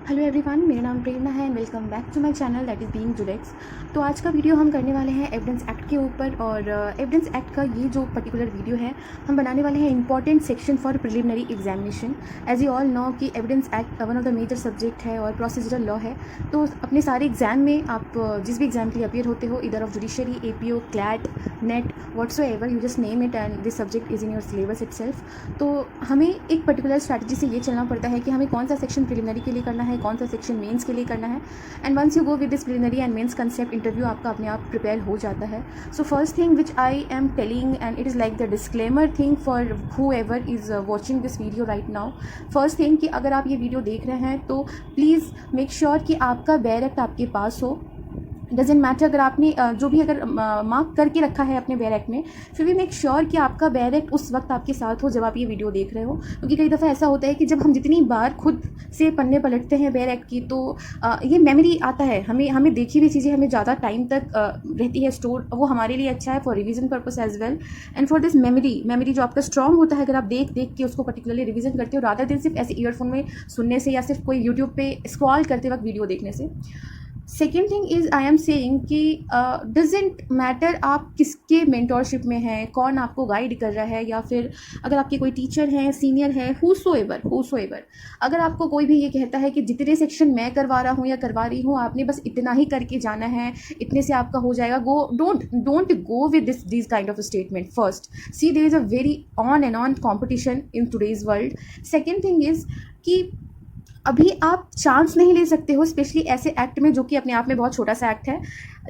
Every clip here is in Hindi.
हेलो एवरीवन, मेरा नाम प्रेरणा है and welcome back to my channel that is being Judex. तो आज का वीडियो हम करने वाले हैं एविडेंस एक्ट के ऊपर। और एविडेंस एक्ट का ये जो पर्टिकुलर वीडियो है हम बनाने वाले हैं important section for preliminary examination. As you all know कि evidence act one of the major subject है और प्रोसीजरल लॉ है। तो अपने सारे एग्जाम में आप जिस भी एग्जाम के लिए अपियर होते हो, इधर of judiciary, APO, CLAT, net, whatsoever, you just name it and this subject is in your syllabus itself. तो हमें एक पर्टिकुलर स्ट्रैटेजी से ये चलना पड़ता है कि हमें कौन सा सेक्शन प्रिलिमिनरी के लिए करना है, कौन सा सेक्शन मेंस के लिए करना है। And once you go with this preliminary and mains concept, interview आपका अपने आप प्रिपेयर हो जाता है। So first thing which I am telling and it is like the disclaimer thing for whoever is watching this video right now. First thing कि अगर आप ये वीडियो देख रहे हैं तो प्लीज़ मेक श्योर कि आपका बैरक्ट आपके पास हो। डजेंट मैटर अगर आपने जो भी अगर मार्क करके रखा है अपने बैरक्ट में, फिर भी मेक श्योर कि आपका बैरक्ट उस वक्त आपके साथ हो जब आप ये वीडियो देख रहे हो। क्योंकि कई दफ़ा ऐसा होता है कि जब हम जितनी बार खुद से पन्ने पलटते हैं बैरक्ट की तो ये मेमोरी आता है, हमें देखी हुई चीज़ें हमें ज़्यादा टाइम तक रहती है स्टोर। वो हमारे लिए अच्छा है for revision purpose as well and for this memory जो आपका स्ट्रॉन्ग होता है। अगर आप देख के उसको पर्टिकुलरली रिवीजन करते हो रादर देन सिर्फ ऐसे ईयरफोन में सुनने से या सिर्फ कोई यूट्यूब पे स्क्रॉल करते वक्त वीडियो देखने से। Second thing is I am saying कि डजेंट मैटर आप किसके मेंटोरशिप में हैं, कौन आपको गाइड कर रहा है, या फिर अगर आपके कोई टीचर हैं, सीनियर है, हुसोएवर अगर आपको कोई भी ये कहता है कि जितने सेक्शन मैं करवा रहा हूँ या करवा रही हूँ आपने बस इतना ही करके जाना है, इतने से आपका हो जाएगा, don't go with this kind of statement. First see there is a very on and on competition in today's world. Second thing is कि अभी आप चांस नहीं ले सकते हो, स्पेशली ऐसे एक्ट में जो कि अपने आप में बहुत छोटा सा एक्ट है।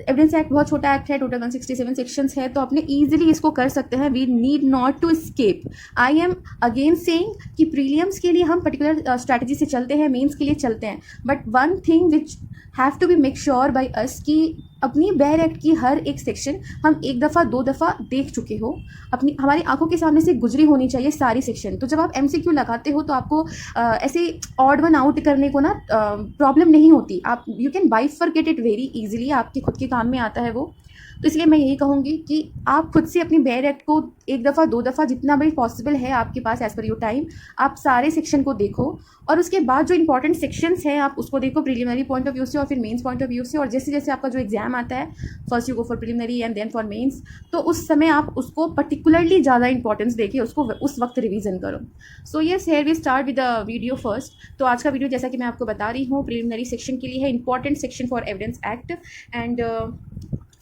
एविडेंस एक्ट बहुत छोटा एक्ट है, टोटल 167 सेक्शंस है, तो अपने ईजिली इसको कर सकते हैं। We need not to skip. I am again saying कि प्रीलियम्स के लिए हम पर्टिकुलर स्ट्रैटेजी से चलते हैं, मेंस के लिए चलते हैं, but one thing which have to be make sure by us कि अपनी बैरक्ट की हर एक सेक्शन हम एक दफ़ा दो दफ़ा देख चुके हो, अपनी हमारी आंखों के सामने से गुजरी होनी चाहिए सारी सेक्शन। तो जब आप MCQ लगाते हो तो आपको ऐसे ऑड वन आउट करने को ना प्रॉब्लम नहीं होती। आप you can bifurcate it very easily, आपके खुद के काम में आता है वो। तो इसलिए मैं यही कहूँगी कि आप खुद से अपनी बैरक्ट को एक दफ़ा दो दफ़ा जितना भी पॉसिबल है आपके पास एज़ पर योर टाइम, आप सारे सेक्शन को देखो और उसके बाद जो इंपॉर्टेंट सेक्शंस हैं आप उसको देखो प्रीलिमिनरी पॉइंट ऑफ व्यू से और फिर मेंस पॉइंट ऑफ व्यू से। और जैसे जैसे आपका जो एग्जाम आता है, first you go for preliminary and then for mains, तो उस समय आप उसको पर्टिकुलरली ज़्यादा इंपॉर्टेंस देके उसको उस वक्त रिवीजन करो। So yes, here we start with the video first. तो आज का वीडियो जैसा कि मैं आपको बता रही हूँ प्रीलिमिनरी सेक्शन के लिए है, important section for evidence act and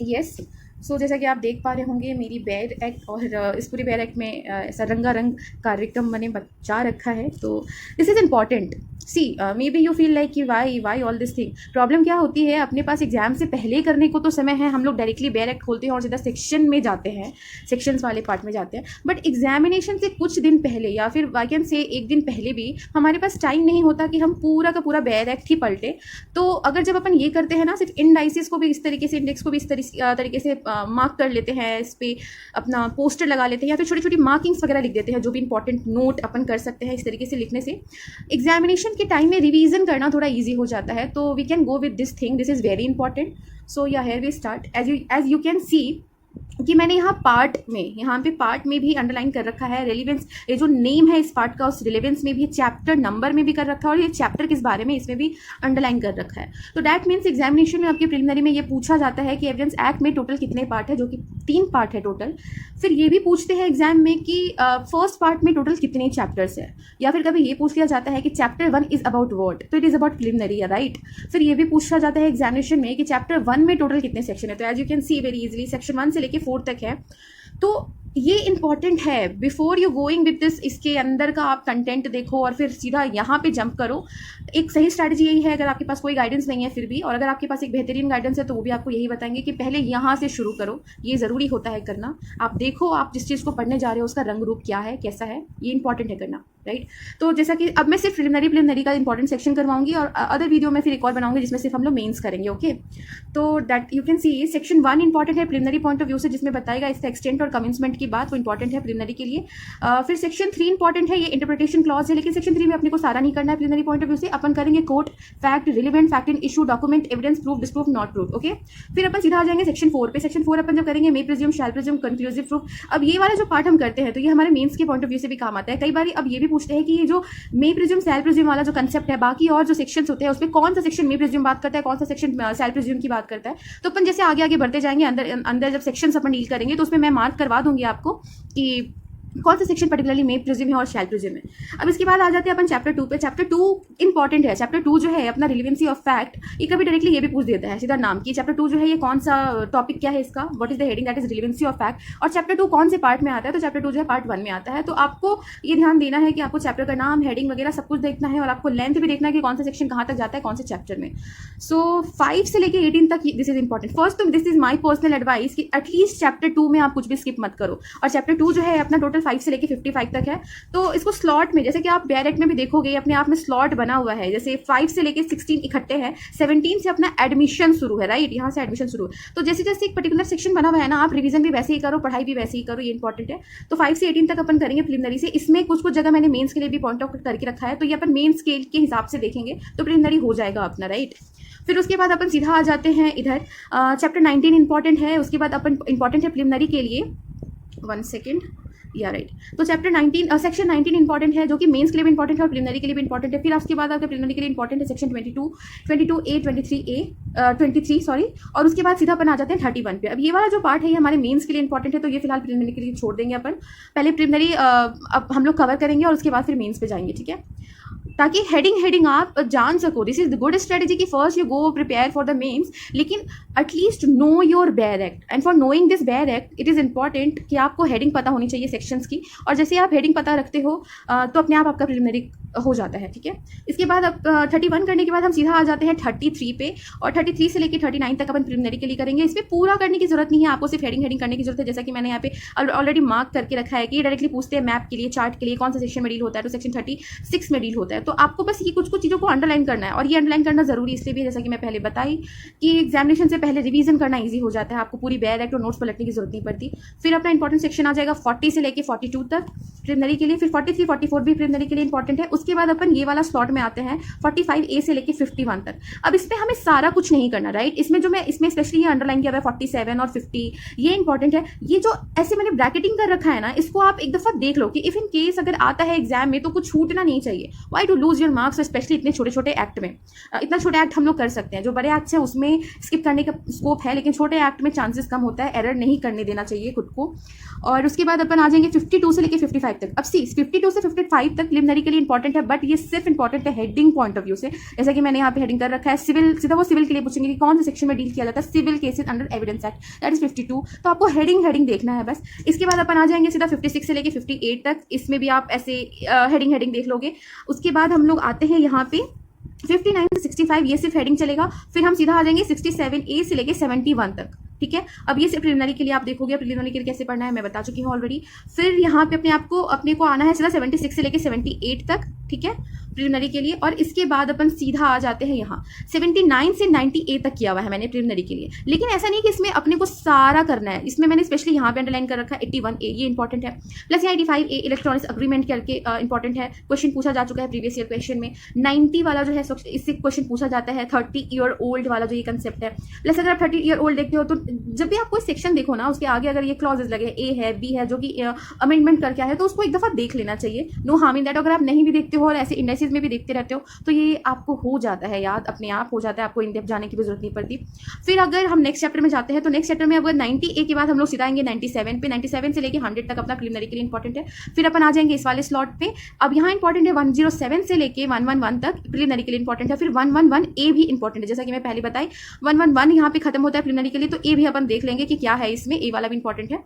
yes. So जैसा कि आप देख पा रहे होंगे मेरी बैर एक्ट और इस पूरी बैर एक्ट में ऐसा रंगारंग कार्यक्रम मैंने बचा रखा है। तो this is important. See may be you feel like कि why all this thing. Problem क्या होती है, अपने पास एग्जाम से पहले करने को तो समय है, हम लोग डायरेक्टली बैर एक्ट खोलते हैं और सीधा सेक्शन में जाते हैं, सेक्शंस वाले पार्ट में जाते हैं। बट एग्जामिनेशन से कुछ दिन पहले या फिर आई कैन से एक दिन पहले भी हमारे पास टाइम नहीं होता कि हम पूरा का पूरा बैर एक्ट ही पलटे। तो अगर जब अपन ये करते हैं ना, सिर्फ इंडाइसिस को भी इस तरीके से, इंडेक्स को भी इस तरीके से मार्क कर लेते हैं, इस पर अपना पोस्टर लगा लेते हैं या फिर छोटी छोटी मार्किंग्स वगैरह लिख देते हैं, जो भी इंपॉर्टेंट नोट अपन कर सकते हैं, इस तरीके से लिखने से एग्जामिनेशन के टाइम में रिवीजन करना थोड़ा इजी हो जाता है। तो we can go with this thing, this is very important. So yeah here we start. As you can see कि मैंने यहाँ पे पार्ट में भी अंडरलाइन कर रखा है रेलिवेंस। ये जो नेम है इस पार्ट का उस रिलेवेंस में भी, चैप्टर नंबर में भी कर रखा है और ये चैप्टर किस बारे में इसमें भी अंडरलाइन कर रखा है। तो दैट मीन्स एग्जामिनेशन में आपके प्रिलिमिनरी में ये पूछा जाता है कि एविडेंस एक्ट में टोटल कितने पार्ट है, जो कि 3 पार्ट है टोटल। फिर ये भी पूछते हैं एग्जाम में कि फर्स्ट पार्ट में टोटल कितने चैप्टर्स है, या फिर कभी ये पूछ लिया जाता है कि चैप्टर 1 इज अबाउट व्हाट, तो it is about preliminary, right. फिर ये भी पूछा जाता है एग्जामिनेशन में कि चैप्टर 1 में टोटल कितने सेक्शन है। तो as you can see very easily section 1 से लेके 4 तक है। तो ये इंपॉर्टेंट है before you going with this. इसके अंदर का आप कंटेंट देखो और फिर सीधा यहाँ पे जंप करो। एक सही स्ट्रैटेजी यही है, अगर आपके पास कोई गाइडेंस नहीं है फिर भी, और अगर आपके पास एक बेहतरीन गाइडेंस है तो वो भी आपको यही बताएंगे कि पहले यहाँ से शुरू करो। ये ज़रूरी होता है करना। आप देखो आप जिस चीज़ को पढ़ने जा रहे हो उसका रंग रूप क्या है, कैसा है, ये इंपॉर्टेंट है करना, राइट। तो जैसा कि अब मैं सिर्फ प्रिलिमिनरी का इंपॉर्टेंट सेक्शन करवाऊंगी और अदर वीडियो में फिर एक और बनाऊंगी जिसमें सिर्फ हम लोग मेंस करेंगे, ओके। तो that you can see section 1 important है प्रिलिमिनरी पॉइंट ऑफ व्यू से, जिसमें बताएगा इसका एक्सटेंट और कमेंसमेंट की बात, वो इंपॉर्टेंट है प्रिलिमिनरी के लिए। फिर सेक्शन 3 इंपॉर्टेंट है, ये इंटरप्रिटेशन क्लॉज है, लेकिन सेक्शन 3 में अपने को सारा नहीं करना है प्रिलिमिनरी पॉइंट ऑफ व्यू से। अपन करेंगे court, fact, relevant, fact in issue, document, evidence, proof, disproof, not proof, okay. फिर अपन सीधा आ जाएंगे सेक्शन 4 पे। सेक्शन 4 अपन जब करेंगे मे प्रिज्यूम, शैल प्रिज्यूम, कंक्लूसिव प्रूफ। अब ये वाला जो पार्ट हम करते हैं तो ये हमारे मेंस के पॉइंट ऑफ व्यू से भी काम आता है। कई बार अब ये भी पूछते हैं कि ये जो मे प्रिज्यूम सेल प्रिज्यूम वाला जो कंसेप्ट है, बाकी और जो सेक्शंस होते हैं उसमें कौन सा सेक्शन मे प्रिज्यूम बात करता है, कौन सा सेक्शन सेल प्रिज्यूम की बात करता है। तो अपन जैसे आगे आगे बढ़ते जाएंगे, अंदर अंदर जब सेक्शंस अपन डील करेंगे तो उसमें मैं मार्क करवा दूंगी आपको कि कौन सा सेक्शन पर्टिकुलरली मे प्रिज्यूम है और शैल प्रिज्यूम है। अब इसके बाद आ जाते हैं अपन चैप्टर 2 पे। चैप्टर 2 इंपॉर्टेंट है। चैप्टर 2 जो है अपना रिलेवेंसी ऑफ फैक्ट, ये कभी डायरेक्टली ये भी पूछ देता है सीधा नाम की चैप्टर 2 जो है ये कौन सा टॉपिक क्या है इसका, what is the heading, that is relevancy of fact. और चैप्टर 2 कौन से पार्ट में आता है, तो चैप्टर 2 जो है पार्ट 1 में आता है। तो आपको ये ध्यान देना है कि आपको चैप्टर का नाम, हेडिंग वगैरह सब कुछ देखना है और आपको लेंथ भी देखना है कि कौन सा सेक्शन कहाँ तक जाता है कौन से चैप्टर में। सो 5 से लेके 18 तक दिस इज इंपॉर्टेंट। फर्स्ट तो this is my personal advice कि एटलीस्ट चैप्टर 2 में आप कुछ भी स्किप मत करो। और चैप्टर 2 जो है अपना टोटल 5 से लेके 55 तक है। तो इसको स्लॉट में, जैसे कि आप डायरेक्ट में भी देखोगे अपने आप में स्लॉट बना हुआ है, जैसे 5 से लेके 16 इकट्ठे हैं, 17 से अपना एडमिशन शुरू है, राइट, यहाँ से एडमिशन शुरू है। तो जैसे जैसे एक पर्टिकुलर सेक्शन बना हुआ है ना, आप रिवीजन भी वैसे ही करो, पढ़ाई भी वैसे ही करो, ये इंपॉर्टेंट है। तो 5 से 18 तक अपन करेंगे प्रिलिमिनरी से। इसमें कुछ कुछ जगह मैंने मेंस के लिए भी पॉइंट आउट करके रखा है, तो ये अपन मेन स्केल के हिसाब से देखेंगे तो प्रिलिमिनरी हो जाएगा अपना, राइट। फिर उसके बाद अपन सीधा आ जाते हैं इधर, चैप्टर 19 इंपॉर्टेंट है। उसके बाद अपन इंपॉर्टेंट है प्रिलिमिनरी के लिए, 1 सेकेंड, या राइट। तो चैप्टर 19 सेक्शन 19 इंपॉर्टेंट है, जो कि मेंस के लिए भी इंपॉर्टेंट है और प्रिलिमिनरी के लिए भी इंपॉर्टेंट है। फिर उसके बाद आपके प्रिलिमिनरी के लिए इंपॉर्टेंट है सेक्शन 22A 23 सॉरी। और उसके बाद सीधा अपन आ जाते हैं 31 पे। अब ये वाला जो पार्ट है ये हमारे मेंस के लिए इंपॉर्टेंट है, तो ये फिलहाल प्रिलिमिनरी के लिए छोड़ देंगे अपन। पहले प्रिलिमिनरी अब हम लोग कवर करेंगे और उसके बाद फिर मेंस पे जाएंगे, ठीक है, ताकि हेडिंग आप जान सको। This is the good strategy कि first you go prepare for the mains, लेकिन at least know your bare act. And for knowing this bare act it is important कि आपको हेडिंग पता होनी चाहिए सेक्शंस की। और जैसे आप हेडिंग पता रखते हो तो अपने आप आपका प्रिलिमिनरी हो जाता है, ठीक है। इसके बाद अब 31 करने के बाद हम सीधा आ जाते हैं 33 पे। और 33 से लेकर 39 तक अपन प्रिलिमिनरी के लिए करेंगे। इसमें पूरा करने की जरूरत नहीं है, आपको सिर्फ हेडिंग करने की जरूरत है। जैसा कि मैंने यहाँ पे ऑलरेडी मार्क करके रखा है कि डायरेक्टली पूछते हैं मैप के लिए, चार्ट के लिए कौन सा सेक्शन में डील होता है, तो सेक्शन 36 में डील होता है। तो आपको बस ये कुछ कुछ चीज़ों को अंडरलाइन करना है। और ये अंडरलाइन करना जरूरी इसलिए भी, जैसा कि मैं पहले बताई, कि एग्जामिनेशन से पहले रिवीजन करना ईजी हो जाता है, आपको पूरी बेयर एक्ट और नोट्स पलटने की जरूरत नहीं पड़ती। फिर अपना इंपॉर्टेंट सेक्शन आ जाएगा 40 से लेकर 42 तक प्रिलिमिनरी के लिए। फिर 43 44 भी प्रिलिमिनरी के लिए इंपॉर्टेंट है। उसके बाद अपन ये वाला स्लॉट में आते हैं 45A से लेकर 51 तक। अब इसमें हमें सारा कुछ नहीं करना, राइट। इसमें जो मैं इसमें स्पेशली ये अंडरलाइन किया हुआ है 47 और 50, ये इंपॉर्टेंट है। ये जो ऐसे मैंने ब्रैकेटिंग कर रखा है ना, इसको आप एक दफा देख लो कि इफ इन केस अगर आता है एग्जाम में तो कुछ छूटना नहीं चाहिए। Why to lose your marks, specially इतने छोटे छोटे एक्ट में। इतना छोटे एक्ट हम लोग कर सकते हैं, जो बड़े एक्ट है उसमें स्किप करने का स्कोप है, लेकिन छोटे एक्ट में चांसेस कम होता है, एरर नहीं करने देना चाहिए खुद को। और उसके बाद अपन आ जाएंगे 52 से लेकर 55 तक। अब 52 से 55 तक प्रिलिमिनरी के लिए इंपॉर्टेंट है, बट ये सिर्फ इंपॉर्टेंट है हेडिंग पॉइंट ऑफ व्यू से। जैसा कि मैंने यहाँ पे हेडिंग कर रखा है सिविल, सीधा वो सिविल के लिए पूछेंगे कि कौन से सेक्शन में डील किया जाता है, civil cases under evidence act, that is 52। तो आपको हेडिंग देखना है बस। इसके बाद अपन आ जाएंगे सीधा 56 से लेकर 58 तक। इसमें भी आप ऐसे हेडिंग देख लोगे। उसके बाद हम लोग आते हैं यहाँ पे 59 से 65, ये सिर्फ हेडिंग चलेगा। फिर हम सीधा आ जाएंगे 67A से लेके 71 तक, ठीक है। अब ये सिर्फ प्रिलिमिनरी के लिए आप देखोगे, प्रिलिमिनरी के लिए कैसे पढ़ना है मैं बता चुकी हूँ ऑलरेडी। फिर यहाँ पे अपने को आना है सीधा 76 से लेके 78 तक, ठीक है, प्रिलिमिनरी के लिए। और इसके बाद अपन सीधा आ जाते हैं यहाँ 79 से 90A तक किया हुआ है मैंने प्रिलिमिनरी के लिए। लेकिन ऐसा नहीं कि इसमें अपने को सारा करना है, इसमें मैंने स्पेशली यहाँ पे अंडरलाइन कर रखा है 81A, ये इंपॉर्टेंट है। प्लस यहाँ 85A इलेक्ट्रॉनिक्स अग्रीमेंट करके इंपॉर्टेंट है, क्वेश्चन पूछा जा चुका है प्रीवियस ईयर क्वेश्चन में। 90 वाला जो है इससे क्वेश्चन पूछा जाता है, 30 ईयर ओल्ड वाला जो ये कंसेप्ट है। प्लस अगर आप 30 ईयर ओल्ड देखते हो तो जब भी आप कोई सेक्शन देखो ना, उसके आगे अगर ये क्लॉजेस लगे, ए है, बी है, जो कि अमेंडमेंट करके आया है, तो उसको एक दफा देख लेना चाहिए। No harm in that. अगर आप नहीं भी देखते हो और ऐसे इंडेक्सेस में भी देखते रहते हो तो ये आपको हो जाता है याद, अपने आप हो जाता है, आपको इन डेप्थ जाने की भी जरूरत नहीं पड़ती। फिर अगर हम नेक्स्ट चैप्टर में जाते हैं तो नेक्स्ट चैप्टर में अगर 90A के बाद हम लोग सीधा आएंगे 97 पे। 97 से लेके 100 तक अपना प्रिलिमिनरी के लिए इंपॉर्टेंट है। फिर अपन आ जाएंगे इस वाले स्लॉट पे। अब यहाँ इंपॉर्टेंट है 107 से लेके 111 तक प्रिलिमिनरी के लिए इंपॉर्टेंट है। फिर 111A भी इंपॉर्टेंट है, जैसा कि मैं पहले बताई 111 यहाँ पे खत्म होता है प्रिलिमिनरी के लिए, तो ए भी अपन देख लेंगे कि क्या है इसमें, ए वाला भी इंपॉर्टेंट है।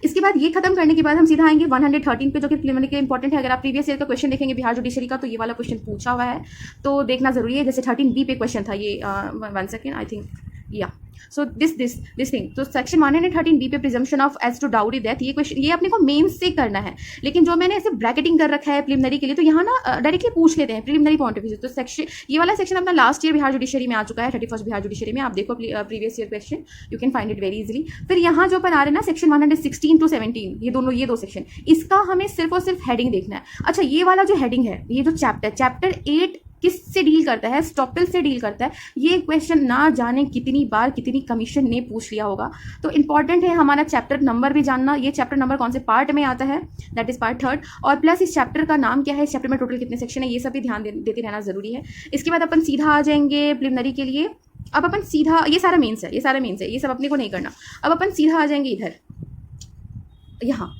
इसके बाद ये खत्म करने के बाद हम सीधा आएंगे 113 पे, जो कि प्रिलिमिनरी के लिए इंपॉर्टेंट है। अगर आप प्रीवियस ईयर का क्वेश्चन देखेंगे बिहार जुडिशरी का, तो ये वाला क्वेश्चन पूछा हुआ है, तो देखना जरूरी है। जैसे 13B पे क्वेश्चन था ये, 1 सेकेंड आई थिंक, या सो दिस थिंग। तो सेक्शन 113B पे presumption of as to dowry death, ये क्वेश्चन ये अपने को मेंस से करना है। लेकिन जो मैंने ऐसे ब्रैकेटिंग कर रखा है प्रिलिमिनरी के लिए, तो यहाँ ना डायरेक्टली पूछ लेते हैं प्रिलिमिनरी पॉइंट ऑफ व्यू से। तो सेक्शन ये वाला सेक्शन अपना लास्ट ईयर बिहार जुडिशरी में आ चुका है, 31st बिहार जुडिशरी में। आप देखो previous year question, you can find it very easily. फिर यहाँ जो अपन आ रहे हैं ना सेक्शन 116 to 17, ये दो सेक्शन, इसका हमें सिर्फ और सिर्फ हेडिंग देखना है। अच्छा, ये वाला जो हेडिंग है, ये जो चैप्टर 8 किससे डील करता है, स्टॉपेल से डील करता है। ये क्वेश्चन ना जाने कितनी बार कितनी कमीशन ने पूछ लिया होगा। तो इंपॉर्टेंट है हमारा चैप्टर नंबर भी जानना, ये चैप्टर नंबर कौन से पार्ट में आता है, दैट इज पार्ट 3, और प्लस इस चैप्टर का नाम क्या है, इस चैप्टर में टोटल कितने सेक्शन है, ये सब भी ध्यान देते रहना जरूरी है। इसके बाद अपन सीधा आ जाएंगे प्रिलिमिनरी के लिए। अब अपन सीधा, ये सारा मेंस है, ये सब अपने को नहीं करना। अब अपन सीधा आ जाएंगे इधर, यहाँ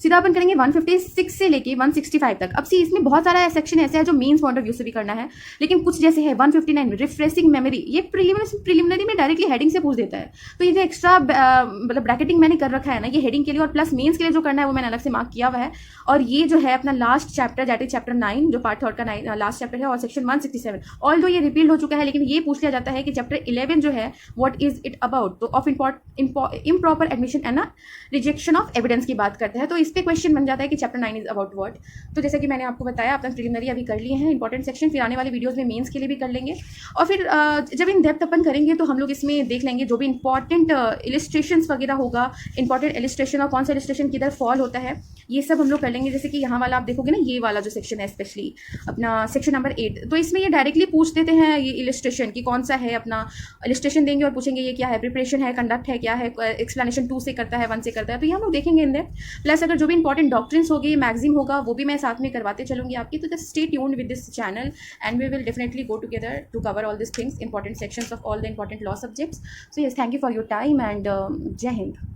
सीधा अपन करेंगे 156 से लेके 165 तक। अब सी इसमें बहुत सारा सेक्शन ऐसे है जो मेंस पॉइंट ऑफ व्यू से भी करना है, लेकिन कुछ जैसे है 159 रिफ्रेशिंग मेमोरी, ये प्रिलिमिनरी में डायरेक्टली हेडिंग से पूछ देता है। तो ये जो एक्स्ट्रा मतलब ब्रैकेटिंग मैंने कर रखा है ना, ये हेडिंग के लिए और प्लस मेंस के लिए जो करना है वो मैंने अलग से मार्क किया हुआ है। और ये जो है अपना last chapter, that is chapter 9, जो पार्ट 3 का लास्ट चैप्टर है, और सेक्शन 167। ऑल्दो ये रिपीट हो चुका है, लेकिन ये पूछ लिया जाता है कि चैप्टर 11 जो है व्हाट इज इट अबाउट, तो of improper admission and rejection of evidence की बात करता है। तो इस पे क्वेश्चन बन जाता है कि चैप्टर 9 इज अबाउट व्हाट। तो जैसे कि मैंने आपको बताया, अपना प्रिलिमिनरी अभी कर लिए हैं, इंपॉर्टेंट सेक्शन, फिर आने वाले वीडियोस में मेंस के लिए भी कर लेंगे। और फिर जब इन डेप्थ अपन करेंगे तो हम लोग इसमें देख लेंगे जो भी इंपॉर्टेंट इलिस्ट्रेशंस वगैरह होगा, इंपॉर्टेंट इलिस्ट्रेशन और कौन सा इलिस्ट्रेशन किधर फॉल होता है, ये सब हम लोग कर लेंगे। जैसे कि यहाँ वाला आप देखोगे ना, ये वाला जो सेक्शन है स्पेशली अपना सेक्शन नंबर 8, तो इसमें ये डायरेक्टली पूछ देते हैं ये इलिस्ट्रेशन कि कौन सा है, अपना इलिस्ट्रेशन देंगे और पूछेंगे ये क्या है, प्रिपरेशन है, कंडक्ट है, क्या है, एक्सप्लेनेशन 2 से करता है, 1 से करता है, तो ये हम लोग देखेंगे इन डेप्थ। प्लस अगर जो भी इंपॉर्टेंट डॉक्ट्रिन्स होगी, मैगजीन होगा, वो भी मैं साथ में करवाते चलूंगी आपकी। तो just stay tuned with this channel and we will definitely go together to cover all this things, important sections of all the important law subjects. So yes, thank you for your time and जय हिंद।